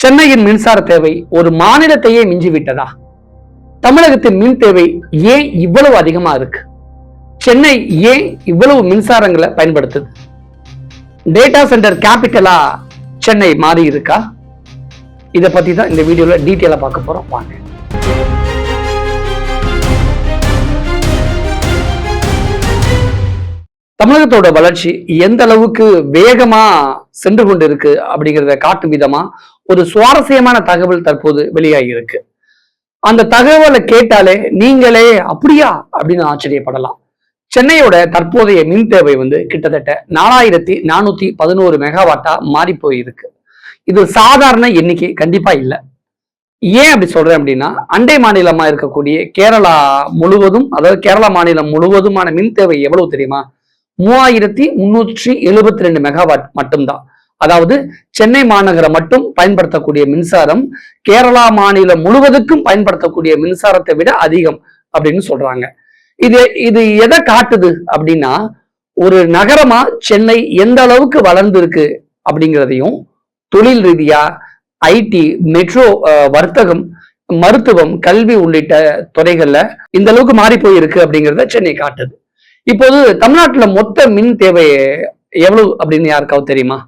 சென்னையின் மின்சார தேவை ஒரு மாநிலத்தையே மிஞ்சிவிட்டதா? தமிழகத்தின் மின் தேவை ஏன் இவ்வளவு அதிகமா இருக்கு? சென்னை ஏன் இவ்வளவு மின்சாரங்களை பயன்படுத்துது? டேட்டா சென்டர் கேபிட்டலா சென்னை மாறி இருக்கா? இதை பத்தி தான் இந்த வீடியோல டீட்டெயிலா பார்க்க போறோம். வாங்க. தமிழகத்தோட வளர்ச்சி எந்த அளவுக்கு வேகமா சென்று கொண்டு இருக்கு அப்படிங்கிறத காட்டும் விதமா ஒரு சுவாரஸ்யமான தகவல் தற்போது வெளியாகி இருக்கு. அந்த தகவலை கேட்டாலே நீங்களே அப்படியா அப்படின்னு ஆச்சரியப்படலாம். சென்னையோட தற்போதைய மின் தேவை கிட்டத்தட்ட 4411 மெகாவாட்டா மாறி போயிருக்கு. இது சாதாரண எண்ணிக்கை கண்டிப்பா இல்லை. ஏன் அப்படி சொல்றேன் அப்படின்னா, அண்டை மாநிலமா இருக்கக்கூடிய கேரளா முழுவதும், அதாவது கேரளா மாநிலம் முழுவதுமான மின் தேவை எவ்வளவு தெரியுமா? 3372 மெகாவாட் மட்டும்தான். அதாவது சென்னை மாநகரம் மட்டும் பயன்படுத்தக்கூடிய மின்சாரம் கேரளா மாநிலம் முழுவதுக்கும் பயன்படுத்தக்கூடிய மின்சாரத்தை விட அதிகம் அப்படின்னு சொல்றாங்க. இது எதை காட்டுது அப்படின்னா, ஒரு நகரமா சென்னை எந்த அளவுக்கு வளர்ந்து இருக்கு அப்படிங்கிறதையும், தொழில் ரீதியா ஐடி, மெட்ரோ, வர்த்தகம், மருத்துவம், கல்வி உள்ளிட்ட துறைகள்ல இந்த அளவுக்கு மாறி போயிருக்கு அப்படிங்கிறத சென்னை காட்டுது. இப்போது தமிழ்நாட்டுல மொத்த மின் தேவை எவ்வளவு அப்படின்னு யாருக்காவது தெரியுமா?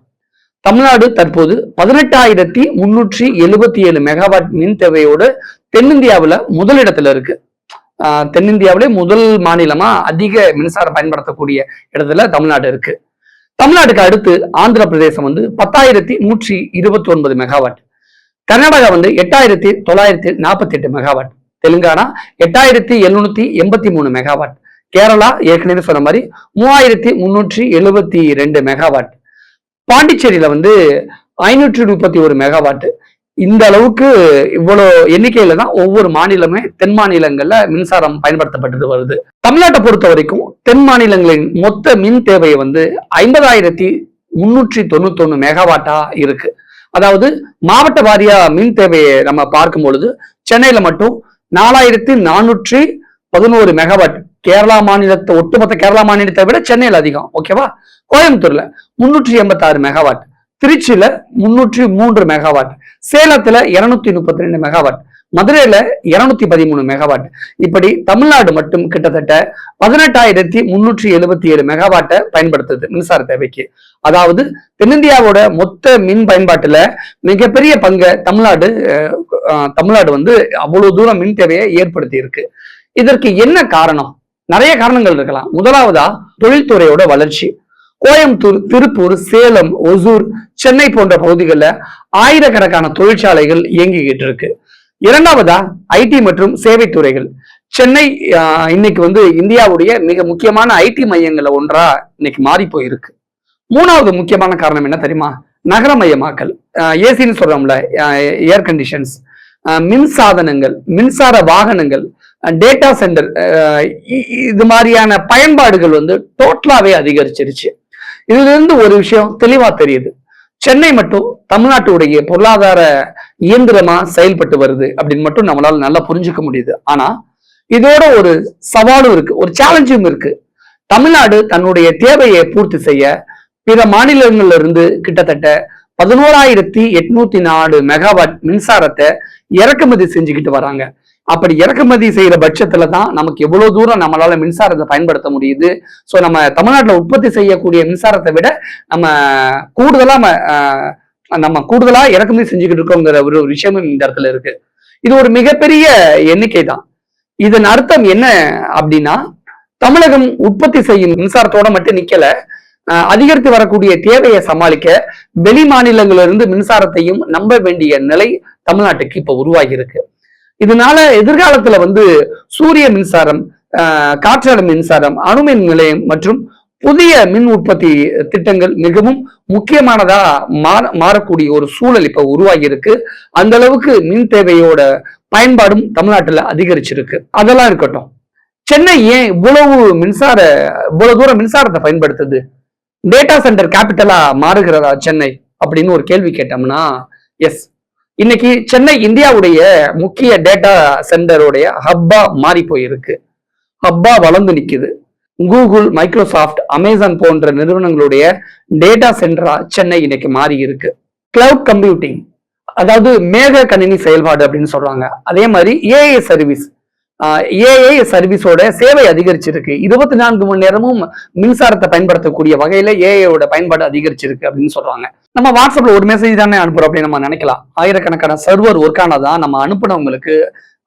தமிழ்நாடு தற்போது 18,377 மெகாவாட் மின் தேவையோடு தென்னிந்தியாவுல முதலிடத்துல இருக்கு. தென்னிந்தியாவிலே முதல் மாநிலமா அதிக மின்சாரம் பயன்படுத்தக்கூடிய இடத்துல தமிழ்நாடு இருக்கு. தமிழ்நாடுக்கு அடுத்து ஆந்திர பிரதேசம் 10,129 megawatt, Karnataka 8,948 megawatt, Telangana 8,783 megawatt, Kerala ஏற்கனவே சொன்ன மாதிரி 3,372 மெகாவாட், பாண்டிச்சேரியில 531 மெகாவாட். இந்த அளவுக்கு இவ்வளவு எண்ணிக்கையில தான் ஒவ்வொரு மாநிலமே தென் மாநிலங்கள்ல மின்சாரம் பயன்படுத்தப்பட்டு வருது. தமிழ்நாட்டை பொறுத்த வரைக்கும் தென் மாநிலங்களின் மொத்த மின் தேவை 50,391 மெகாவாட்டா இருக்கு. அதாவது மாவட்ட வாரியா மின் தேவையை நம்ம பார்க்கும் பொழுது சென்னையில மட்டும் 4,411 மெகாவாட், கேரளா மாநிலத்தை, ஒட்டுமொத்த கேரளா மாநிலத்தை விட சென்னையில் அதிகம். ஓகேவா? கோயம்புத்தூர்ல 386 மெகாவாட், திருச்சியில 303 மெகாவாட், சேலத்துல 232 மெகாவாட், மதுரையில 213 மெகாவாட். இப்படி தமிழ்நாடு மட்டும் கிட்டத்தட்ட 18,377 மெகாவாட்டை பயன்படுத்துது மின்சார தேவைக்கு. அதாவது தென்னிந்தியாவோட மொத்த மின் பயன்பாட்டுல மிகப்பெரிய பங்கை தமிழ்நாடு அவ்வளவு தூரம் மின் தேவையை ஏற்படுத்தி இருக்கு. இதற்கு என்ன காரணம்? நிறைய காரணங்கள் இருக்கலாம். முதலாவதா தொழில்துறையோட வளர்ச்சி. கோயம்புத்தூர், திருப்பூர், சேலம், ஒசூர், சென்னை போன்ற பகுதிகளில் ஆயிரக்கணக்கான தொழிற்சாலைகள் இயங்கிக்கிட்டு இருக்கு. இரண்டாவதா ஐடி மற்றும் சேவை துறைகள். சென்னை இன்னைக்கு இந்தியாவுடைய மிக முக்கியமான ஐடி மையங்கள்ல ஒன்றா இன்னைக்கு மாறி போயிருக்கு. மூணாவது முக்கியமான காரணம் என்ன தெரியுமா? நகரமயமாக்கல். ஏசின்னு சொல்றோம்ல, ஏர் கண்டிஷன்ஸ், மின் சாதனங்கள், மின்சார வாகனங்கள், டேட்டா சென்டர், இது மாதிரியான பயன்பாடுகள் டோட்டலாவே அதிகரிச்சிருச்சு. இதுல இருந்து ஒரு விஷயம் தெளிவா தெரியுது. சென்னை மட்டும் தமிழ்நாட்டுடைய பொருளாதார இயந்திரமா செயல்பட்டு வருது அப்படின்னு மட்டும் நம்மளால நல்லா புரிஞ்சுக்க முடியுது. ஆனா இதோட ஒரு சவாலும் இருக்கு, ஒரு சேலஞ்சும் இருக்கு. தமிழ்நாடு தன்னுடைய தேவையை பூர்த்தி செய்ய பிற மாநிலங்கள்ல இருந்து கிட்டத்தட்ட 11,804 மெகாவாட் மின்சாரத்தை இறக்குமதி செஞ்சுக்கிட்டு வராங்க. அப்படி இறக்குமதி செய்யற பட்சத்துல தான் நமக்கு எவ்வளவு தூரம் நம்மளால மின்சாரத்தை பயன்படுத்த முடியுது. ஸோ நம்ம தமிழ்நாட்டில் உற்பத்தி செய்யக்கூடிய மின்சாரத்தை விட நம்ம கூடுதலா இறக்குமதி செஞ்சுக்கிட்டு இருக்கோங்கிற ஒரு விஷயமும் இந்த இடத்துல இருக்கு. இது ஒரு மிகப்பெரிய எண்ணிக்கை தான். இதன் அர்த்தம் என்ன அப்படின்னா, தமிழகம் உற்பத்தி செய்யும் மின்சாரத்தோட மட்டும் நிக்கல, அதிகரித்து வரக்கூடிய தேவையை சமாளிக்க வெளி மாநிலங்களிலிருந்து மின்சாரத்தையும் நம்ப வேண்டிய நிலை தமிழ்நாட்டுக்கு இப்ப உருவாகி இருக்கு. இதனால எதிர்காலத்துல சூரிய மின்சாரம், காற்றாலை மின்சாரம், அணுமின் நிலையம் மற்றும் புதிய மின் உற்பத்தி திட்டங்கள் மிகவும் முக்கியமானதா மாறக்கூடிய ஒரு சூழல் இப்ப உருவாகி இருக்கு. அந்த அளவுக்கு மின் தேவையோட பயன்பாடும் தமிழ்நாட்டுல அதிகரிச்சிருக்கு. அதெல்லாம் இருக்கட்டும், சென்னை ஏன் இவ்வளவு தூரம் மின்சாரத்தை பயன்படுத்துது? டேட்டா சென்டர் கேபிட்டலா மாறுகிறதா சென்னை அப்படின்னு ஒரு கேள்வி கேட்டோம்னா, எஸ், இன்னைக்கு சென்னை இந்தியாவுடைய முக்கிய டேட்டா சென்டருடைய ஹப்பா மாறி போயிருக்கு. ஹப்பா வளர்ந்து நிக்குது. கூகுள், மைக்ரோசாஃப்ட், அமேசான் போன்ற நிறுவனங்களுடைய டேட்டா சென்டரா சென்னை இன்னைக்கு மாறி இருக்கு. கிளவுட் கம்ப்யூட்டிங், அதாவது மேக கணினி செயல்பாடு அப்படின்னு சொல்றாங்க. அதே மாதிரி ஏஐ சர்வீஸ், ஏஐ சர்வீஸோட சேவை அதிகரிச்சிருக்கு. 24 மணி நேரமும் மின்சாரத்தை பயன்படுத்தக்கூடிய வகையில ஏஐயோட பயன்பாடு அதிகரிச்சிருக்கு அப்படின்னு சொல்றாங்க. நம்ம வாட்ஸ்அப்ல ஒரு மெசேஜ் தானே அனுப்புறோம் அப்படின்னு நம்ம நினைக்கலாம். ஆயிரக்கணக்கான சர்வர் ஒர்க் ஆனாதான் நம்ம அனுப்புனவங்களுக்கு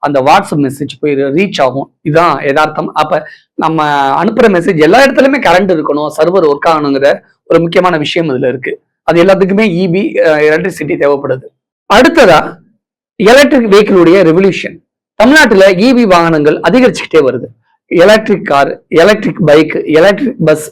அந்த வாட்ஸ்அப் மெசேஜ் போய் ரீச் ஆகும். இதுதான் யதார்த்தம். அப்ப நம்ம அனுப்புற மெசேஜ் எல்லா இடத்துலயுமே கரண்ட் இருக்கணும், சர்வர் ஒர்க் ஆகணுங்கிற ஒரு முக்கியமான விஷயம் இதுல இருக்கு. அது எல்லாத்துக்குமே இபி எலக்ட்ரிசிட்டி தேவைப்படுது. அடுத்ததா எலக்ட்ரிக் வெஹிக்கிளுடைய ரெவல்யூஷன். தமிழ்நாட்டுல இவி வாகனங்கள் அதிகரிச்சுக்கிட்டே வருது. Electric car, electric bike, electric bus,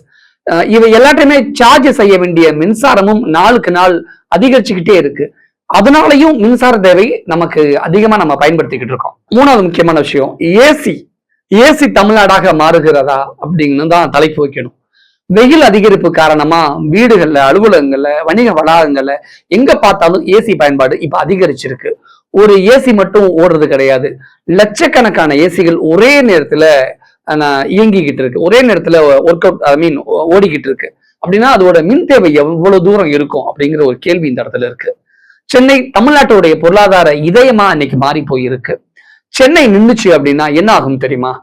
இவை எல்லாத்தையுமே சார்ஜ் செய்ய வேண்டிய மின்சாரமும் நாளுக்கு நாள் அதிகரிச்சுக்கிட்டே இருக்கு. அதனாலையும் மின்சார தேவை நமக்கு அதிகமா நம்ம பயன்படுத்திக்கிட்டு இருக்கோம். மூணாவது முக்கியமான விஷயம் ஏசி தமிழ்நாடாக மாறுகிறதா அப்படின்னு தான் தலைப்பு வைக்கணும். வெயில் அதிகரிப்பு காரணமா வீடுகள்ல, அலுவலகங்கள்ல, வணிக வளாகங்கள்ல எங்க பார்த்தாலும் ஏசி பயன்பாடு இப்ப அதிகரிச்சிருக்கு. ஒரு ஏசி மட்டும் ஓடுறது கிடையாது, லட்சக்கணக்கான ஏசிகள் ஒரே நேரத்துல இயங்கிக்கிட்டு இருக்கு, ஒரே நேரத்துல ஒர்க் அவுட் ஓடிக்கிட்டு இருக்கு. அப்படின்னா அதோட மின் தேவை எவ்வளவு தூரம் இருக்கும் அப்படிங்கிற ஒரு கேள்வி இந்த இடத்துல இருக்கு. சென்னை தமிழ்நாட்டுடைய பொருளாதார இதயமா இன்னைக்கு மாறி போயிருக்கு. சென்னை நின்றுச்சு அப்படின்னா என்ன ஆகும் தெரியுமா?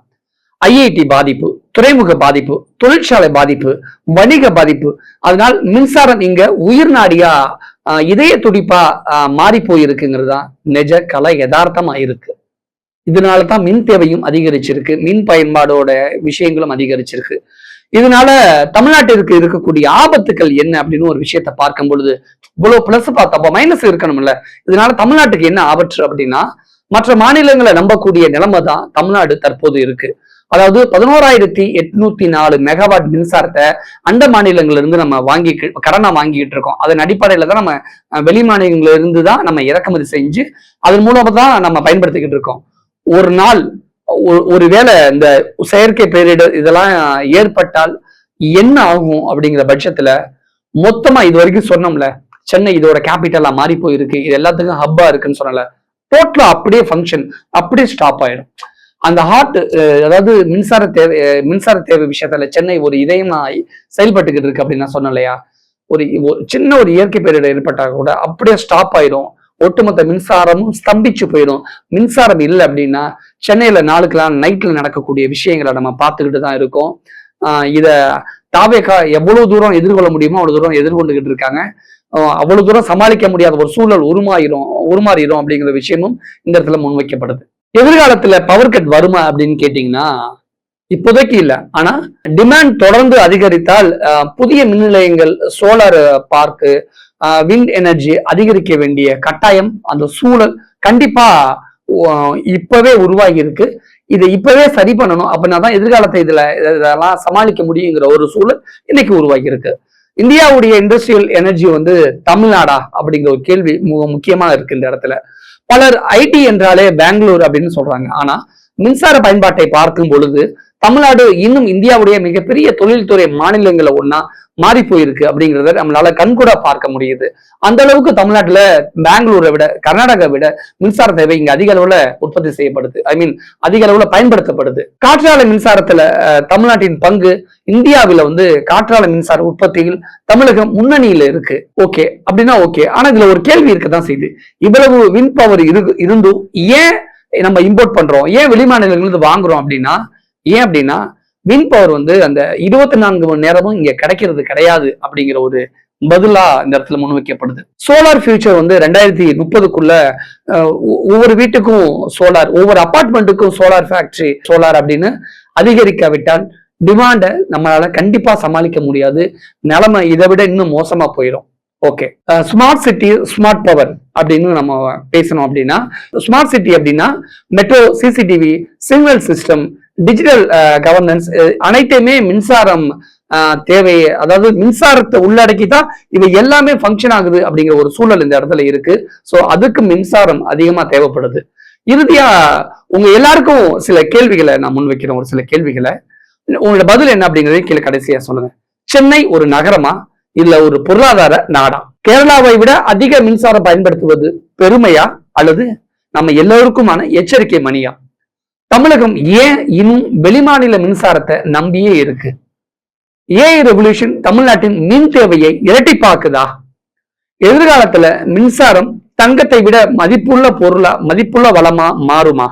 ஐஐடி பாதிப்பு, துறைமுக பாதிப்பு, தொழிற்சாலை பாதிப்பு, வணிக பாதிப்பு. அதனால் மின்சாரம் இங்க உயிர் நாடியா, இதய துடிப்பா மாறி போயிருக்குங்கிறது தான் நிஜ கலை யதார்த்தமா இருக்கு. இதனாலதான் மின் தேவையும் அதிகரிச்சிருக்கு, மின் பயன்பாடோட விஷயங்களும் அதிகரிச்சிருக்கு. இதனால தமிழ்நாட்டிற்கு இருக்கக்கூடிய ஆபத்துக்கள் என்ன அப்படின்னு ஒரு விஷயத்த பார்க்கும் பொழுது இவ்வளவு பிளஸ் பார்த்தப்போ மைனஸ் இருக்கணும்ல. இதனால தமிழ்நாட்டுக்கு என்ன ஆபத்து அப்படின்னா, மற்ற மாநிலங்களை நம்பக்கூடிய நிலைமை தான் தமிழ்நாடு தற்போது இருக்கு. அதாவது 11,804 மெகாவாட் மின்சாரத்தை அண்ட மாநிலங்கள்ல இருந்து நம்ம கடனா வாங்கிட்டு இருக்கோம். அதன் அடிப்படையில தான் நம்ம வெளி மாநிலங்கள்ல இருந்து தான் நம்ம இறக்குமதி செஞ்சு அதன் மூலமா தான் நம்ம பயன்படுத்திக்கிட்டு இருக்கோம். ஒரு நாள் ஒருவேளை இந்த செயற்கை பேரிடர் இதெல்லாம் ஏற்பட்டால் என்ன ஆகும் அப்படிங்கிற பட்சத்துல மொத்தமா இது வரைக்கும் சொன்னோம்ல, சென்னை இதோட கேபிட்டலா மாறி போயிருக்கு, இது எல்லாத்துக்கும் ஹப்பா இருக்குன்னு சொன்னல, டோட்டலா அப்படியே ஃபங்க்ஷன் அப்படியே ஸ்டாப் ஆயிடும். அந்த அதாவது மின்சார தேவை விஷயத்துல சென்னை ஒரு இதயமா செயல்பட்டுக்கிட்டு இருக்கு அப்படின்னு நான் சொன்னேன் இல்லையா. ஒரு சின்ன ஒரு இயற்கை பேரிடர் ஏற்பட்டா கூட அப்படியே ஸ்டாப் ஆயிடும். ஒட்டுமொத்த மின்சாரமும் ஸ்தம்பிச்சு போயிடும். மின்சாரம் இல்லை அப்படின்னா சென்னையில நாளுக்கெல்லாம் நைட்ல நடக்கக்கூடிய விஷயங்களை நம்ம பார்த்துக்கிட்டு தான் இருக்கோம். இத தாவேகா எவ்வளவு தூரம் எதிர்கொள்ள முடியுமோ அவ்வளவு தூரம் எதிர்கொண்டுகிட்டு இருக்காங்க. அவ்வளவு தூரம் சமாளிக்க முடியாத ஒரு சூழல் உருமாறிடும் அப்படிங்கிற விஷயமும் இந்த இடத்துல முன்வைக்கப்படுது. எதிர்காலத்துல பவர் கட் வருமா அப்படின்னு கேட்டீங்கன்னா இப்போதைக்கு இல்லை. ஆனா டிமாண்ட் தொடர்ந்து அதிகரித்தால் புதிய மின் நிலையங்கள், சோலார் பார்க்கு, விண்ட் எனர்ஜி அதிகரிக்க வேண்டிய கட்டாயம், அந்த சூழல் கண்டிப்பா இப்பவே உருவாகி இருக்கு. இதை இப்பவே சரி பண்ணணும் அப்படின்னா தான் எதிர்காலத்தை இதெல்லாம் சமாளிக்க முடியுங்கிற ஒரு சூழல் இன்னைக்கு உருவாகி இருக்கு. இந்தியாவுடைய இண்டஸ்ட்ரியல் எனர்ஜி தமிழ்நாடா அப்படிங்கிற ஒரு கேள்வி முக்கியமா இருக்கு இந்த இடத்துல. பலர் ஐடி என்றாலே பெங்களூர் அப்படின்னு சொல்றாங்க. ஆனா மின்சார பயன்பாட்டை பார்க்கும் பொழுது தமிழ்நாடு இன்னும் இந்தியாவுடைய மிகப்பெரிய தொழில்துறை மாநிலங்களை ஒன்னா மாறி போயிருக்கு அப்படிங்கிறத நம்மளால கண்கூட பார்க்க முடியுது. அந்த அளவுக்கு தமிழ்நாட்டுல பெங்களூரை விட, கர்நாடகா விட மின்சார தேவை இங்க அதிக அளவுல உற்பத்தி செய்யப்படுது, அதிக அளவுல பயன்படுத்தப்படுது. காற்றாலை மின்சாரத்துல தமிழ்நாட்டின் பங்கு இந்தியாவில காற்றாலை மின்சார உற்பத்தியில் தமிழகம் முன்னணியில இருக்கு. ஓகே அப்படின்னா ஓகே. ஆனா இதுல ஒரு கேள்வி இருக்கதான் செய்யுது. இவ்வளவு வின் பவர் இருந்தும் ஏன் நம்ம இம்போர்ட் பண்றோம், ஏன் வெளி மாநிலங்களுக்கு வாங்குறோம் அப்படின்னா, ஏன் அப்படின்னா வின் பவர் அந்த 24 மணி நேரமும் இங்க கிடைக்கிறது கிடையாது அப்படிங்கிற ஒரு பதிலா இந்த இடத்துல முன்வைக்கப்படுது. சோலார் ஃபியூச்சர் 2030க்குள்ள ஒவ்வொரு வீட்டுக்கும் சோலார், ஒவ்வொரு அபார்ட்மெண்ட்டுக்கும் சோலார் ஃபேக்டரி, சோலார் அப்படின்னு அதிகரிக்காவிட்டால் டிமாண்டை நம்மளால கண்டிப்பா சமாளிக்க முடியாது. நிலைமை இதை விட இன்னும் மோசமா போயிடும். Okay, smart city, smart power அப்படின்னு நம்ம பேசணும். அப்படின்னா ஸ்மார்ட் சிட்டி அப்படின்னா metro, CCTV, signal system, digital governance அனைத்தையுமே மின்சாரம் தேவையை, அதாவது மின்சாரத்தை உள்ளடக்கி தான் இவை எல்லாமே ஃபங்க்ஷன் ஆகுது அப்படிங்கிற ஒரு சூழல் இந்த இடத்துல இருக்கு. ஸோ அதுக்கு மின்சாரம் அதிகமா தேவைப்படுது. இறுதியா உங்க எல்லாருக்கும் சில கேள்விகளை நான் முன்வைக்கிறேன். ஒரு சில கேள்விகளை, உங்களோட பதில் என்ன அப்படிங்கிறத கீழே கடைசியா சொல்லுங்க. சென்னை ஒரு நகரமா இல்ல ஒரு பொருளாதார நாடா? கேரளாவை விட அதிக மின்சாரம் பயன்படுத்துவது பெருமையா அல்லது நம்ம எல்லோருக்குமான எச்சரிக்கை மணியா? தமிழகம் ஏன் இன்னும் வெளிமாநில மின்சாரத்தை நம்பியே இருக்கு? ஏஐ ரெவல்யூஷன் தமிழ்நாட்டின் மின் தேவையை இரட்டிப்பாக்குதா? எதிர்காலத்துல மின்சாரம் தங்கத்தை விட மதிப்புள்ள வளமா மாறுமா?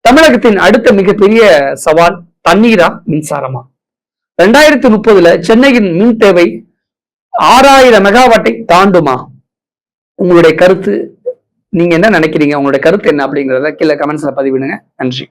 தமிழகத்தின் அடுத்த மிகப்பெரிய சவால் தண்ணீரா மின்சாரமா? 2030 சென்னையின் மின் தேவை 6000 மெகாவாட்டை தாண்டுமா? உங்களுடைய கருத்து, நீங்க என்ன நினைக்கிறீங்க? உங்களுடைய கருத்து என்ன அப்படிங்கறத கீழே கமெண்ட்ஸ்ல பதிவிடுங்க. நன்றி.